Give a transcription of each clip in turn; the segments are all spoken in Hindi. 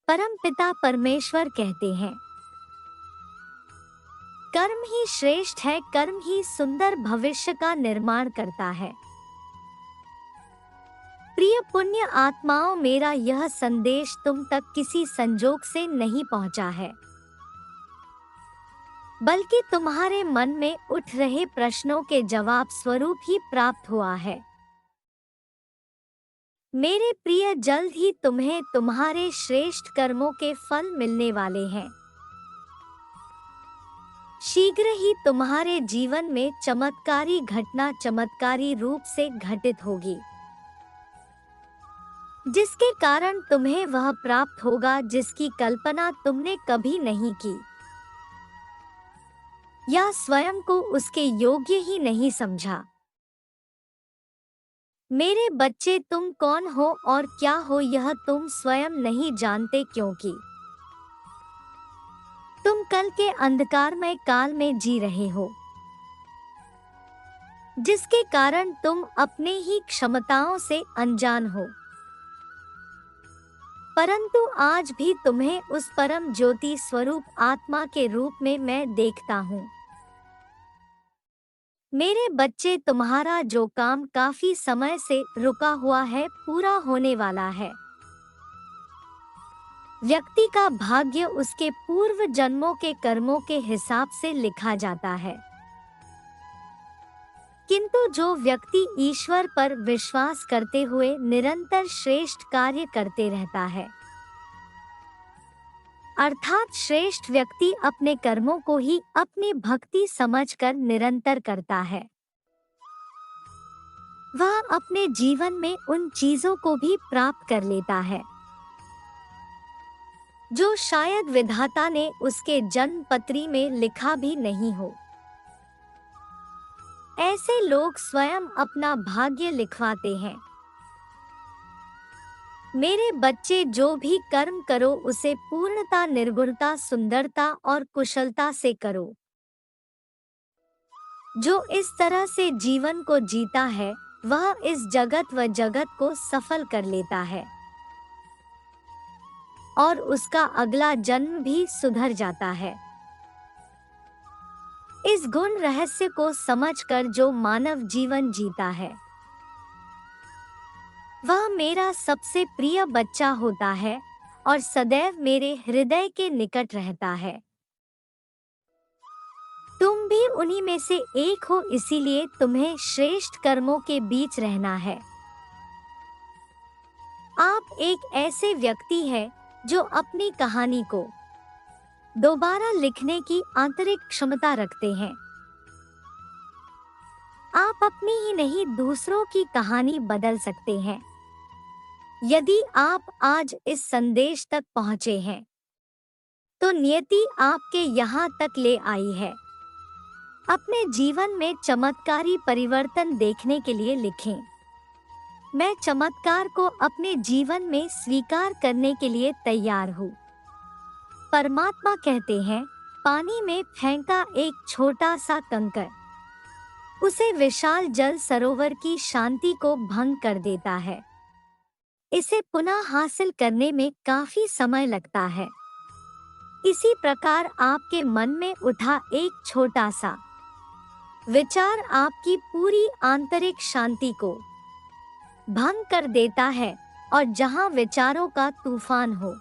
परमपिता परमेश्वर कहते हैं, कर्म ही श्रेष्ठ है, कर्म ही सुंदर भविष्य का निर्माण करता है। प्रिय पुण्य आत्माओं, मेरा यह संदेश तुम तक किसी संजोग से नहीं पहुंचा है, बल्कि तुम्हारे मन में उठ रहे प्रश्नों के जवाब स्वरूप ही प्राप्त हुआ है। मेरे प्रिय, जल्द ही तुम्हें तुम्हारे श्रेष्ठ कर्मों के फल मिलने वाले हैं। शीघ्र ही तुम्हारे जीवन में चमत्कारी घटना चमत्कारी रूप से घटित होगी, जिसके कारण तुम्हें वह प्राप्त होगा जिसकी कल्पना तुमने कभी नहीं की या स्वयं को उसके योग्य ही नहीं समझा। मेरे बच्चे, तुम कौन हो और क्या हो यह तुम स्वयं नहीं जानते, क्योंकि तुम कल के अंधकारमय काल में जी रहे हो, जिसके कारण तुम अपने ही क्षमताओं से अनजान हो। परंतु आज भी तुम्हें उस परम ज्योति स्वरूप आत्मा के रूप में मैं देखता हूँ। मेरे बच्चे, तुम्हारा जो काम काफी समय से रुका हुआ है पूरा होने वाला है। व्यक्ति का भाग्य उसके पूर्व जन्मों के कर्मों के हिसाब से लिखा जाता है, किंतु जो व्यक्ति ईश्वर पर विश्वास करते हुए निरंतर श्रेष्ठ कार्य करते रहता है, अर्थात श्रेष्ठ व्यक्ति अपने कर्मों को ही अपनी भक्ति समझकर निरंतर करता है, वह अपने जीवन में उन चीजों को भी प्राप्त कर लेता है जो शायद विधाता ने उसके जन्म पत्री में लिखा भी नहीं हो। ऐसे लोग स्वयं अपना भाग्य लिखवाते हैं। मेरे बच्चे, जो भी कर्म करो उसे पूर्णता, निर्गुणता, सुंदरता और कुशलता से करो। जो इस तरह से जीवन को जीता है वह इस जगत व जगत को सफल कर लेता है और उसका अगला जन्म भी सुधर जाता है। इस गुण रहस्य को समझकर जो मानव जीवन जीता है वह मेरा सबसे प्रिय बच्चा होता है और सदैव मेरे हृदय के निकट रहता है। तुम भी उन्हीं में से एक हो, इसीलिए तुम्हें श्रेष्ठ कर्मों के बीच रहना है। आप एक ऐसे व्यक्ति हैं जो अपनी कहानी को दोबारा लिखने की आंतरिक क्षमता रखते हैं। आप अपनी ही नहीं दूसरों की कहानी बदल सकते हैं। यदि आप आज इस संदेश तक पहुंचे हैं तो नियति आपके यहाँ तक ले आई है। अपने जीवन में चमत्कारी परिवर्तन देखने के लिए लिखें। मैं चमत्कार को अपने जीवन में स्वीकार करने के लिए तैयार हूँ। परमात्मा कहते हैं, पानी में फेंका एक छोटा सा कंकर उसे विशाल जल सरोवर की शांति को भंग कर देता है। इसे पुनः हासिल करने में काफी समय लगता है। इसी प्रकार आपके मन में उठा एक छोटा सा विचार आपकी पूरी आंतरिक शांति को भंग कर देता है, और जहां विचारों का तूफान हो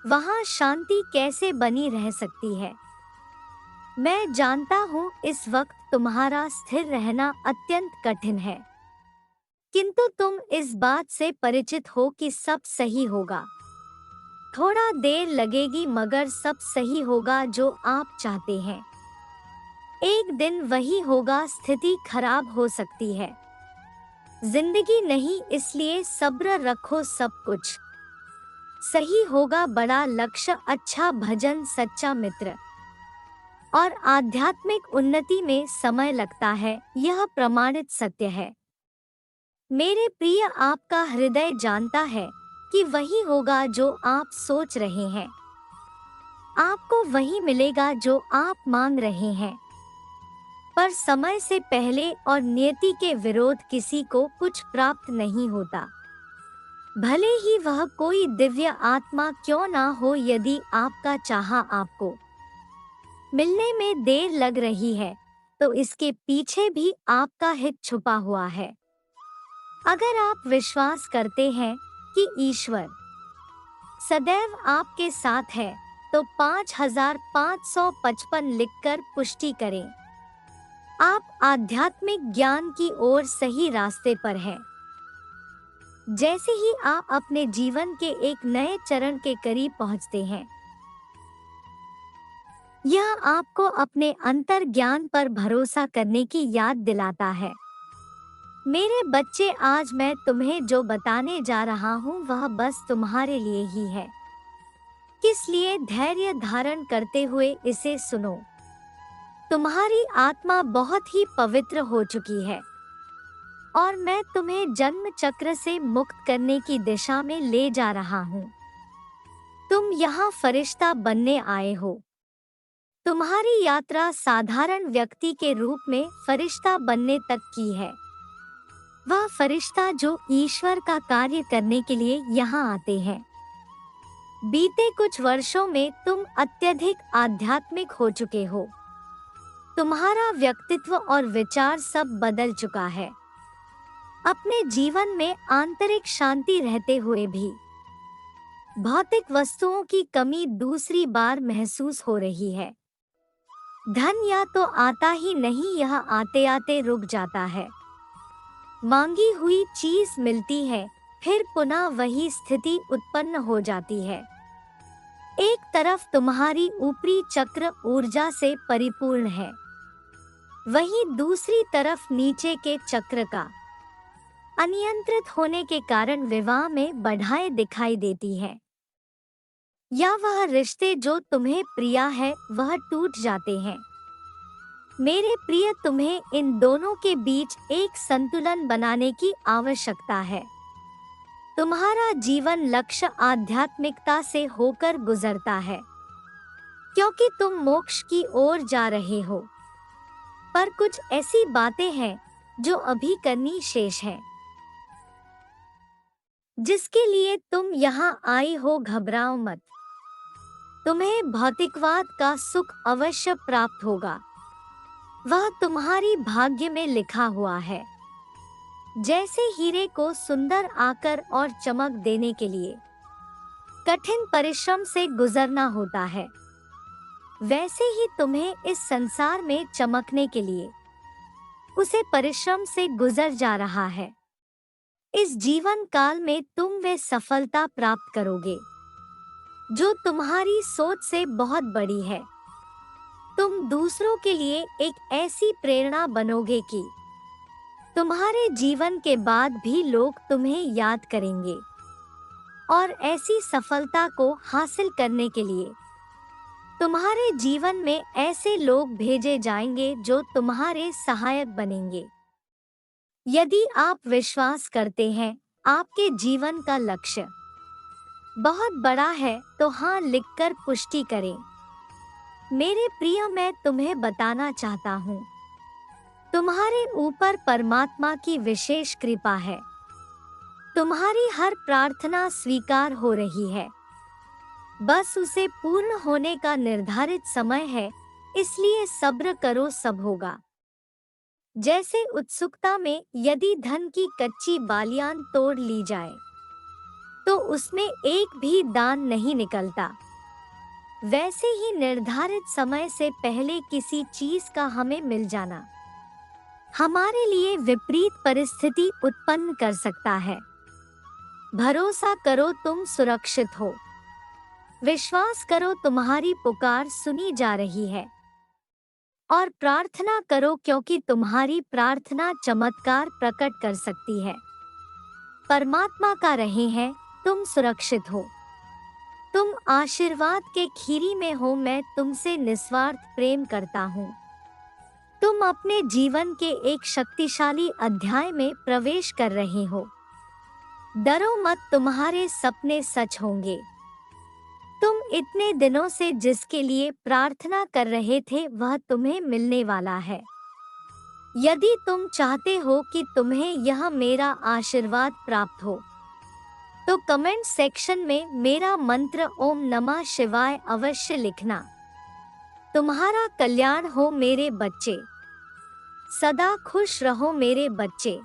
वहां शांति कैसे बनी रह सकती है। मैं जानता हूँ इस वक्त तुम्हारा स्थिर रहना अत्यंत कठिन है, किंतु तुम इस बात से परिचित हो कि सब सही होगा। थोड़ा देर लगेगी मगर सब सही होगा जो आप चाहते हैं। एक दिन वही होगा। स्थिति खराब हो सकती है, जिंदगी नहीं, इसलिए सब्र रखो, सब कुछ सही होगा। बड़ा लक्ष्य, अच्छा भजन, सच्चा मित्र और आध्यात्मिक उन्नति में समय लगता है, यह प्रमाणित सत्य है। मेरे प्रिय, आपका हृदय जानता है कि वही होगा जो आप सोच रहे हैं। आपको वही मिलेगा जो आप मांग रहे हैं, पर समय से पहले और नियति के विरोध किसी को कुछ प्राप्त नहीं होता। भले ही वह कोई दिव्य आत्मा क्यों ना हो, यदि आपका चाहा आपको मिलने में देर लग रही है, तो इसके पीछे भी आपका हित छुपा हुआ है। अगर आप विश्वास करते हैं कि ईश्वर सदैव आपके साथ है, तो 5555 लिखकर पुष्टि करें। आप आध्यात्मिक ज्ञान की ओर सही रास्ते पर हैं। जैसे ही आप अपने जीवन के एक नए चरण के करीब पहुंचते हैं, यह आपको अपने अंतर ज्ञान पर भरोसा करने की याद दिलाता है। मेरे बच्चे, आज मैं तुम्हें जो बताने जा रहा हूँ वह बस तुम्हारे लिए ही है, इसलिए धैर्य धारण करते हुए इसे सुनो। तुम्हारी आत्मा बहुत ही पवित्र हो चुकी है और मैं तुम्हें जन्म चक्र से मुक्त करने की दिशा में ले जा रहा हूँ। तुम यहाँ फरिश्ता बनने आए हो। तुम्हारी यात्रा साधारण व्यक्ति के रूप में फरिश्ता बनने तक की है। वह फरिश्ता जो ईश्वर का कार्य करने के लिए यहाँ आते हैं। बीते कुछ वर्षों में तुम अत्यधिक आध्यात्मिक हो चुके हो। तुम्हारा व्यक्तित्व और विचार सब बदल चुका है। अपने जीवन में आंतरिक शांति रहते हुए भी भौतिक वस्तुओं की कमी दूसरी बार महसूस हो रही है। धन या तो आता ही नहीं, यह आते आते रुक जाता है। मांगी हुई चीज मिलती है, फिर पुनः वही स्थिति उत्पन्न हो जाती है। एक तरफ तुम्हारी ऊपरी चक्र ऊर्जा से परिपूर्ण है, वहीं दूसरी तरफ नीचे के चक्र का अनियंत्रित होने के कारण विवाह में बाधाएं दिखाई देती है, या वह रिश्ते जो तुम्हें प्रिय है वह टूट जाते हैं। मेरे प्रिय, तुम्हें इन दोनों के बीच एक संतुलन बनाने की आवश्यकता है। तुम्हारा जीवन लक्ष्य आध्यात्मिकता से होकर गुजरता है, क्योंकि तुम मोक्ष की ओर जा रहे हो। पर कुछ ऐसी बातें हैं जो अभी करनी शेष है, जिसके लिए तुम यहाँ आई हो। घबराओ मत, तुम्हें भौतिकवाद का सुख अवश्य प्राप्त होगा। वह तुम्हारी भाग्य में लिखा हुआ है। जैसे हीरे को सुंदर आकर और चमक देने के लिए कठिन परिश्रम से गुजरना होता है, वैसे ही तुम्हें इस संसार में चमकने के लिए उसे परिश्रम से गुजर जा रहा है। इस जीवन काल में तुम वे सफलता प्राप्त करोगे जो तुम्हारी सोच से बहुत बड़ी है। तुम दूसरों के लिए एक ऐसी प्रेरणा बनोगे कि तुम्हारे जीवन के बाद भी लोग तुम्हें याद करेंगे, और ऐसी सफलता को हासिल करने के लिए तुम्हारे जीवन में ऐसे लोग भेजे जाएंगे जो तुम्हारे सहायक बनेंगे। यदि आप विश्वास करते हैं आपके जीवन का लक्ष्य बहुत बड़ा है, तो हाँ लिखकर पुष्टि करें। मेरे प्रिय, मैं तुम्हें बताना चाहता हूँ, तुम्हारे ऊपर परमात्मा की विशेष कृपा है। तुम्हारी हर प्रार्थना स्वीकार हो रही है, बस उसे पूर्ण होने का निर्धारित समय है, इसलिए सब्र करो, सब होगा। जैसे उत्सुकता में यदि धन की कच्ची बालियां तोड़ ली जाए तो उसमें एक भी दान नहीं निकलता, वैसे ही निर्धारित समय से पहले किसी चीज का हमें मिल जाना हमारे लिए विपरीत परिस्थिति उत्पन्न कर सकता है। भरोसा करो, तुम सुरक्षित हो। विश्वास करो, तुम्हारी पुकार सुनी जा रही है। और प्रार्थना करो, क्योंकि तुम्हारी प्रार्थना चमत्कार प्रकट कर सकती है। परमात्मा का रहे हैं, तुम सुरक्षित हो। तुम आशीर्वाद के खीरी में हो। मैं तुमसे निस्वार्थ प्रेम करता हूँ। तुम अपने जीवन के एक शक्तिशाली अध्याय में प्रवेश कर रहे हो। डरो मत, तुम्हारे सपने सच होंगे। तुम इतने दिनों से जिसके लिए प्रार्थना कर रहे थे वह तुम्हें मिलने वाला है। यदि तुम चाहते हो कि तुम्हें यह मेरा आशीर्वाद प्राप्त हो, तो कमेंट सेक्शन में मेरा मंत्र ओम नमः शिवाय अवश्य लिखना। तुम्हारा कल्याण हो मेरे बच्चे, सदा खुश रहो मेरे बच्चे।